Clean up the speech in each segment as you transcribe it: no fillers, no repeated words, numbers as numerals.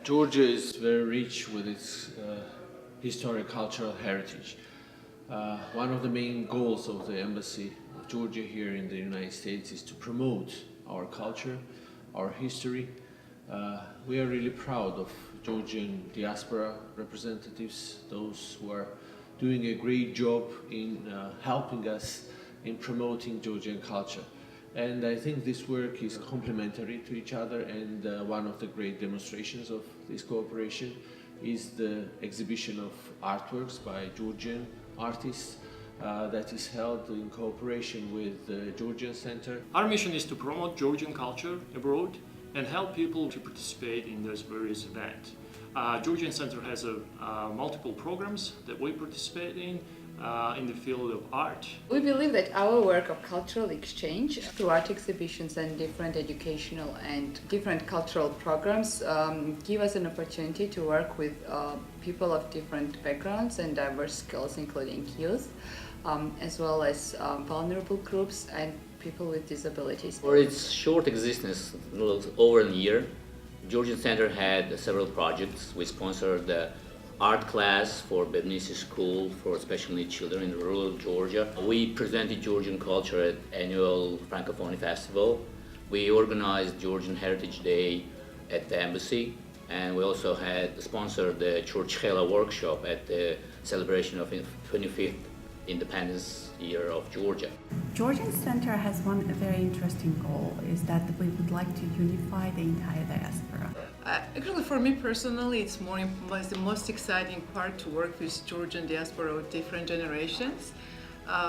Georgia is very rich with its historic cultural heritage. One of the main goals of the Embassy of Georgia here in the United States is to promote our culture, our history. We are really proud of Georgian diaspora representatives, those who are doing a great job in helping us in promoting Georgian culture. And I think this work is complementary to each other, and one of the great demonstrations of this cooperation is the exhibition of artworks by Georgian artists that is held in cooperation with the Georgian Center. Our mission is to promote Georgian culture abroad and help people to participate in those various events. Georgian Center has multiple programs that we participate in the field of art. We believe that our work of cultural exchange through art exhibitions and different educational and different cultural programs give us an opportunity to work with people of different backgrounds and diverse skills, including youth, as well as vulnerable groups and people with disabilities. For its short existence, a little over a year, Georgian Center had several projects. We sponsored the art class for Bebnisi School for special needs children in rural Georgia. We presented Georgian culture at annual Francophonie Festival. We organized Georgian Heritage Day at the Embassy, and we also had sponsored the Churchkhela workshop at the celebration of 25th Independence Year of Georgia. Georgian Center has one very interesting goal, is that we would like to unify the entire diaspora. Actually, for me personally, it's the most exciting part to work with Georgian diaspora of different generations.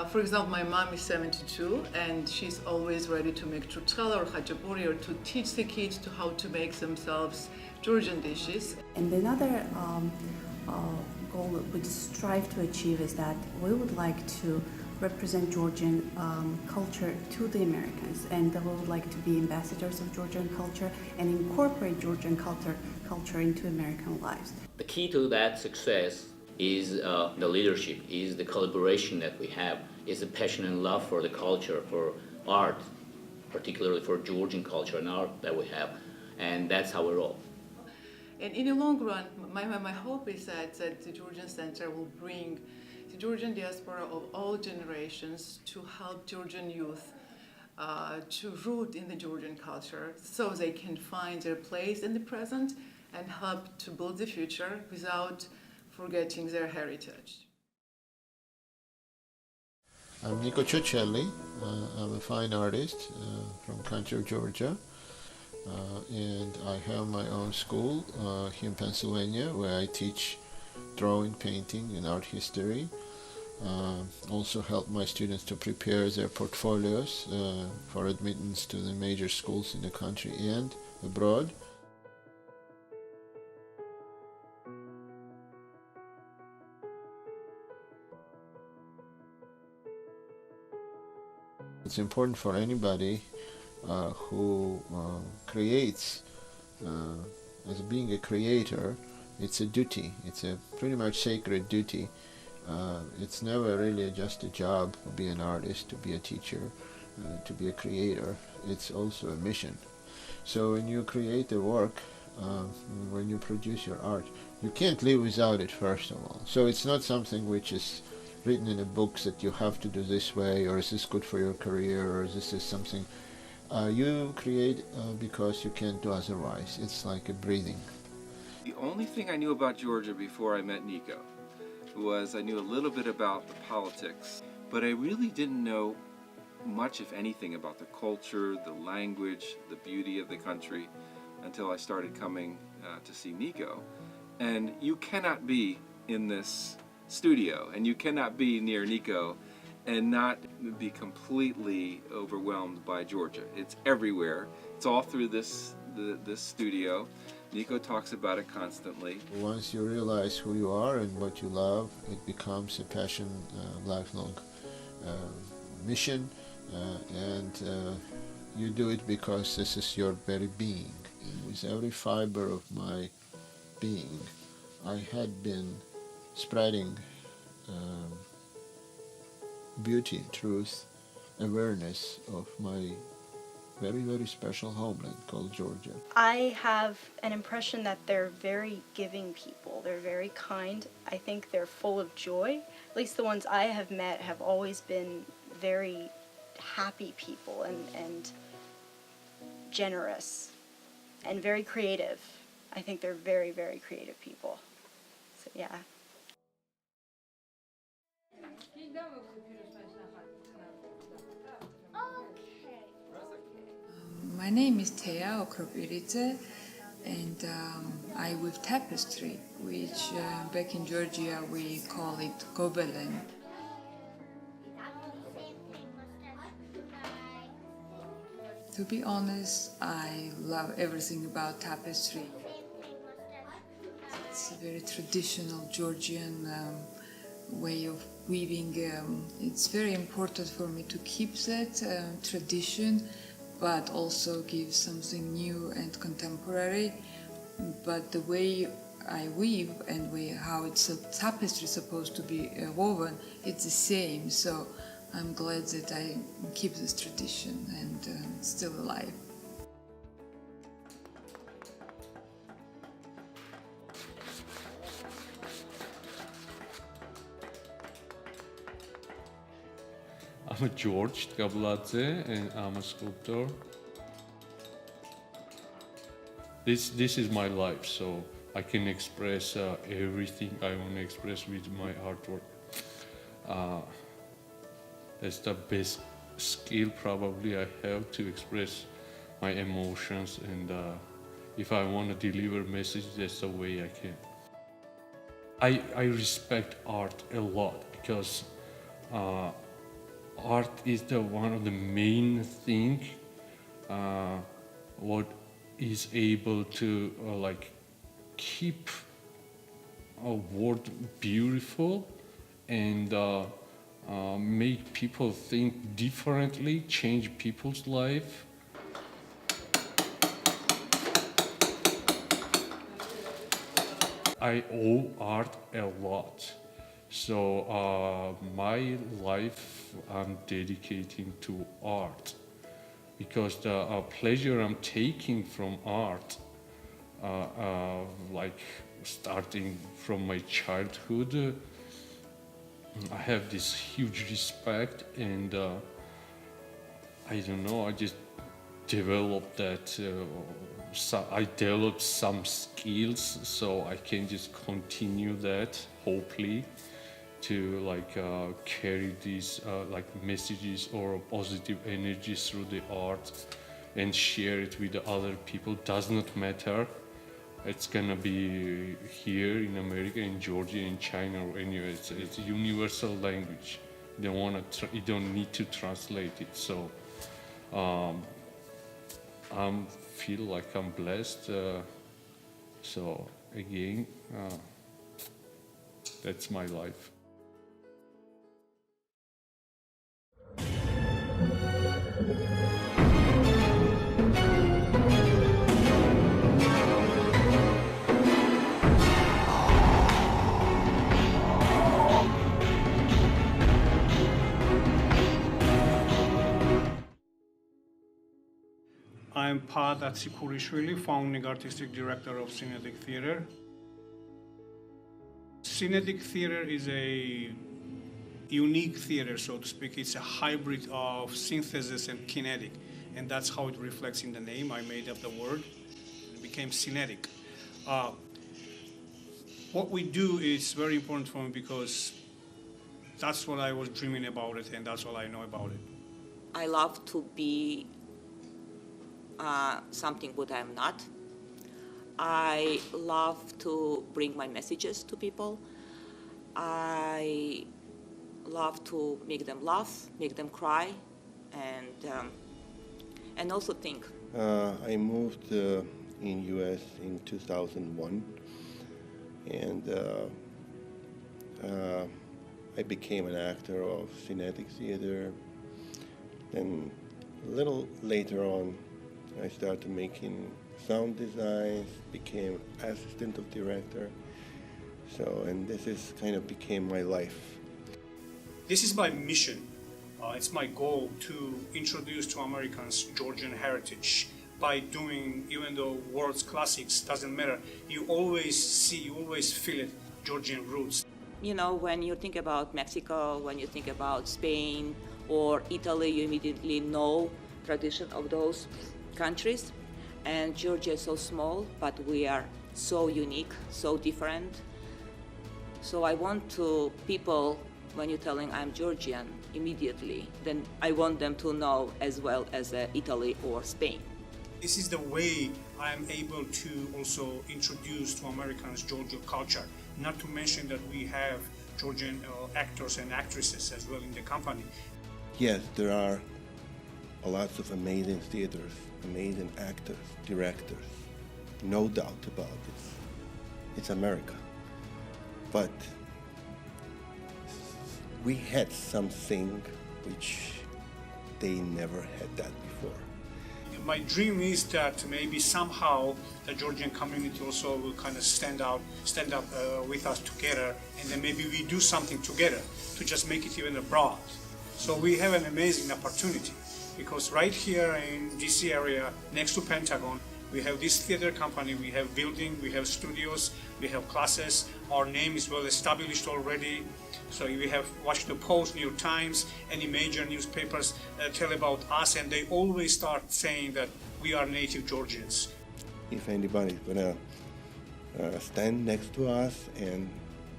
For example, my mom is 72 and she's always ready to make churchkhela or khachapuri or to teach the kids to how to make themselves Georgian dishes. And another goal we strive to achieve is that we would like to represent Georgian culture to the Americans, and we would like to be ambassadors of Georgian culture and incorporate Georgian culture into American lives. The key to that success is the leadership, is the collaboration that we have, is the passion and love for the culture, for art, particularly for Georgian culture and art that we have, and that's how we roll. And in the long run, my hope is that the Georgian Center will bring the Georgian diaspora of all generations to help Georgian youth to root in the Georgian culture so they can find their place in the present and help to build the future without forgetting their heritage. I'm Nico Ciuccelli. I'm a fine artist from country of Georgia. And I have my own school here in Pennsylvania where I teach drawing, painting, and art history. Also help my students to prepare their portfolios for admittance to the major schools in the country and abroad. It's important for anybody who creates, as being a creator, it's a duty. It's a pretty much sacred duty. It's never really just a job to be an artist, to be a teacher, to be a creator. It's also a mission. So when you create a work, when you produce your art, you can't live without it, first of all. So it's not something which is written in the books that you have to do this way, or is this good for your career, or this is something. You create because you can't do otherwise. It's like a breathing. The only thing I knew about Georgia before I met Nico was I knew a little bit about the politics, but I really didn't know much, if anything, about the culture, the language, the beauty of the country until I started coming to see Nico. And you cannot be in this studio and you cannot be near Nico and not be completely overwhelmed by Georgia. It's everywhere. It's all through this studio. Nico talks about it constantly. Once you realize who you are and what you love, it becomes a passion, lifelong mission, and you do it because this is your very being. With every fiber of my being, I had been spreading beauty, truth, awareness of my very, very special homeland called Georgia. I have an impression that they're very giving people. They're very kind. I think they're full of joy. At least the ones I have met have always been very happy people and generous and very creative. I think they're very, very creative people. So, yeah. My name is Teja Okropirice, and I weave tapestry, which back in Georgia we call it gobelin. To be honest, I love everything about tapestry. It's a very traditional Georgian way of weaving. It's very important for me to keep that tradition, but also give something new and contemporary. But the way I weave and how it's a tapestry supposed to be woven, it's the same. So I'm glad that I keep this tradition and it's still alive. I'm George Tkabladze and I'm a sculptor. This is my life, so I can express everything I want to express with my artwork. That's the best skill probably I have to express my emotions, and if I want to deliver message, that's the way I can. I respect art a lot because art is one of the main thing what is able to like keep a world beautiful and make people think differently, change people's life. I owe art a lot. So my life I'm dedicating to art because the pleasure I'm taking from art, like starting from my childhood, I have this huge respect, and I don't know, I just developed that. I developed some skills, so I can just continue that, hopefully, to like carry these like messages or positive energies through the art and share it with the other people. Does not matter. It's gonna be here in America, in Georgia, in China, or anywhere. It's a universal language. You don't need to translate it. So I feel like I'm blessed. So again, that's my life. I'm Pad Atsikurishvili, founding artistic director of Cinetic Theater. Cinetic Theater is a unique theater, so to speak. It's a hybrid of synthesis and kinetic, and that's how it reflects in the name. I made up the word. It became Cinetic. What we do is very important for me because that's what I was dreaming about it, and that's all I know about it. I love to be something what I'm not. I love to bring my messages to people. I love to make them laugh, make them cry, and also think. I moved in U.S. in 2001, and I became an actor of Cinetic Theater. Then a little later on, I started making sound designs, became assistant of director. So, and this is kind of became my life. This is my mission. It's my goal to introduce to Americans Georgian heritage by doing, even though world's classics doesn't matter, you always see, you always feel it, Georgian roots. You know, when you think about Mexico, when you think about Spain or Italy, you immediately know tradition of those countries. And Georgia is so small, but we are so unique, so different. So I want to people, when you're telling I'm Georgian immediately, then I want them to know as well as Italy or Spain. This is the way I am able to also introduce to Americans Georgian culture. Not to mention that we have Georgian actors and actresses as well in the company. Yes, there are lots of amazing theaters, amazing actors, directors. No doubt about it. It's America. But we had something which they never had that before. My dream is that maybe somehow the Georgian community also will kind of stand up with us together, and then maybe we do something together to just make it even abroad. So we have an amazing opportunity, because right here in DC area, next to Pentagon, we have this theater company, we have building, we have studios, we have classes, our name is well established already. So we have Washington Post, New York Times, any major newspapers tell about us, and they always start saying that we are native Georgians. If anybody's gonna stand next to us, and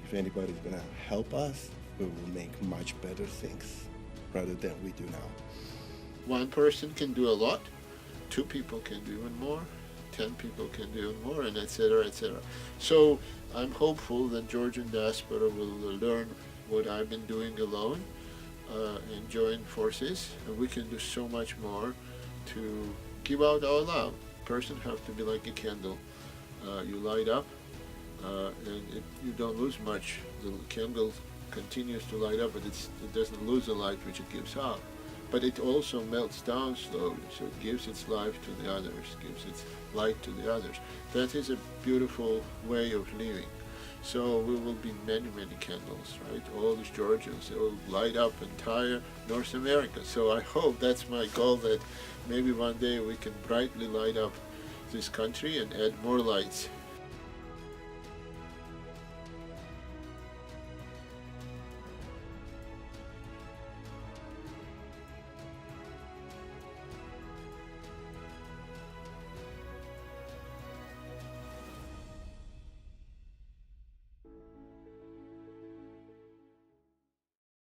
if anybody's gonna help us, we will make much better things rather than we do now. One person can do a lot, 2 people can do even more, 10 people can do even more, and etc., etc. So I'm hopeful that Georgian diaspora will learn what I've been doing alone and join forces, and we can do so much more to give out our love. Person have to be like a candle. You light up and you don't lose much. The candle continues to light up, but it doesn't lose the light which it gives out. But it also melts down slowly, so it gives its life to the others, gives its light to the others. That is a beautiful way of living. So we will be many, many candles, right? All these Georgians, they will light up entire North America. So I hope that's my goal, that maybe one day we can brightly light up this country and add more lights